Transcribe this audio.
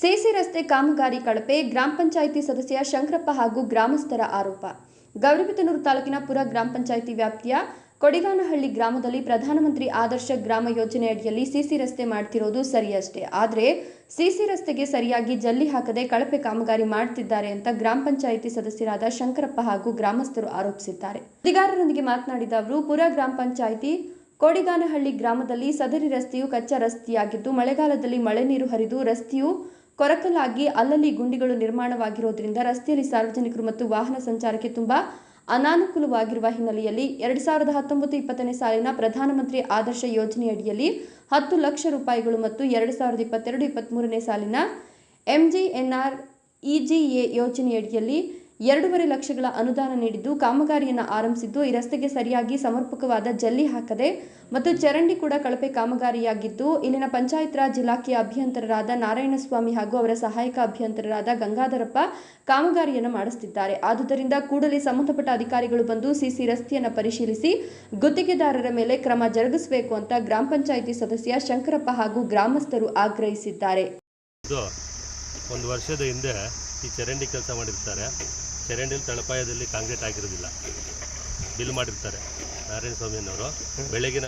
CC ರಸ್ತೆ ಕಾಮಗಾರಿ ಕಳಪೆ ಗ್ರಾಮ ಪಂಚಾಯಿತಿ ಸದಸ್ಯ ಶಂಕರಪ್ಪ ಹಾಗೂ ಗ್ರಾಮಸ್ಥರ ಆರೋಪ. ಗೌರಿಬಿದನೂರು ತಾಲೂಕಿನ ಪುರ ಗ್ರಾಮ ಪಂಚಾಯಿತಿ ವ್ಯಾಪ್ತಿಯ ಕೊಡಿಗಾನಹಳ್ಳಿ ಗ್ರಾಮದಲ್ಲಿ ಪ್ರಧಾನಮಂತ್ರಿ ಆದರ್ಶ ಗ್ರಾಮ ಯೋಜನೆ ಅಡಿಯಲ್ಲಿ ಸಿಸಿ ರಸ್ತೆ ಮಾಡ್ತಿರೋದು ಸರಿಯಷ್ಟೇ. ಆದರೆ ಸಿಸಿ ರಸ್ತೆಗೆ ಸರಿಯಾಗಿ ಜಲ್ಲಿ ಹಾಕದೆ ಕಳಪೆ ಕಾಮಗಾರಿ ಮಾಡುತ್ತಿದ್ದಾರೆ ಅಂತ ಗ್ರಾಮ ಪಂಚಾಯಿತಿ ಸದಸ್ಯರಾದ ಶಂಕರಪ್ಪ ಹಾಗೂ ಗ್ರಾಮಸ್ಥರು ಆರೋಪಿಸಿದ್ದಾರೆ. ಸುದ್ದಿಗಾರರೊಂದಿಗೆ ಮಾತನಾಡಿದ ಅವರು, ಪುರ ಗ್ರಾಮ ಪಂಚಾಯಿತಿ ಕೊಡಿಗಾನಹಳ್ಳಿ ಗ್ರಾಮದಲ್ಲಿ ಸದರಿ ರಸ್ತೆಯು ಕಚ್ಚಾ ರಸ್ತೆಯಾಗಿದ್ದು ಮಳೆಗಾಲದಲ್ಲಿ ಮಳೆ ನೀರು ಹರಿದು ರಸ್ತೆಯು ಕೊರಕಲಾಗಿ ಅಲ್ಲಲ್ಲಿ ಗುಂಡಿಗಳು ನಿರ್ಮಾಣವಾಗಿರುವುದರಿಂದ ರಸ್ತೆಯಲ್ಲಿ ಸಾರ್ವಜನಿಕರು ಮತ್ತು ವಾಹನ ಸಂಚಾರಕ್ಕೆ ತುಂಬಾ ಅನಾನುಕೂಲವಾಗಿರುವ ಹಿನ್ನೆಲೆಯಲ್ಲಿ 2019-20 ಸಾಲಿನ ಪ್ರಧಾನಮಂತ್ರಿ ಆದರ್ಶ ಯೋಜನೆಯಡಿಯಲ್ಲಿ 10 ಲಕ್ಷ ರೂಪಾಯಿಗಳು ಮತ್ತು 2022-23 ಸಾಲಿನ MGNREGA ಯೋಜನೆಯಡಿಯಲ್ಲಿ 2.5 ಲಕ್ಷಗಳ ಅನುದಾನ ನೀಡಿದ್ದು ಕಾಮಗಾರಿಯನ್ನು ಆರಂಭಿಸಿದ್ದು, ಈ ರಸ್ತೆಗೆ ಸರಿಯಾಗಿ ಸಮರ್ಪಕವಾದ ಜಲ್ಲಿ ಹಾಕದೆ ಮತ್ತು ಚರಂಡಿ ಕೂಡ ಕಳಪೆ ಕಾಮಗಾರಿಯಾಗಿದ್ದು, ಇಲ್ಲಿನ ಪಂಚಾಯತ್ ರಾಜ್ ಇಲಾಖೆಯ ಅಭಿಯಂತರರಾದ ನಾರಾಯಣಸ್ವಾಮಿ ಹಾಗೂ ಅವರ ಸಹಾಯಕ ಅಭಿಯಂತರರಾದ ಗಂಗಾಧರಪ್ಪ ಕಾಮಗಾರಿಯನ್ನು ಮಾಡಿಸುತ್ತಿದ್ದಾರೆ. ಆದುದರಿಂದ ಕೂಡಲೇ ಸಂಬಂಧಪಟ್ಟ ಅಧಿಕಾರಿಗಳು ಬಂದು ಸಿಸಿ ರಸ್ತೆಯನ್ನು ಪರಿಶೀಲಿಸಿ ಗುತ್ತಿಗೆದಾರರ ಮೇಲೆ ಕ್ರಮ ಜರುಗಿಸಬೇಕು ಅಂತ ಗ್ರಾಮ ಪಂಚಾಯಿತಿ ಸದಸ್ಯ ಶಂಕರಪ್ಪ ಹಾಗೂ ಗ್ರಾಮಸ್ಥರು ಆಗ್ರಹಿಸಿದ್ದಾರೆ. ಒಂದು ವರ್ಷದ ಹಿಂದೆ ಈ ಚರಂಡಿ ಕೆಲಸ ಮಾಡಿರ್ತಾರೆ. ಚರಂಡಿಯಲ್ಲಿ ತಳಪಾಯದಲ್ಲಿ ಕಾಂಕ್ರೀಟ್ ಆಗಿರೋದಿಲ್ಲ, ಬಿಲ್ ಮಾಡಿರ್ತಾರೆ ನಾರಾಯಣ ಸ್ವಾಮಿಯವರು. ಬೆಳಗಿನ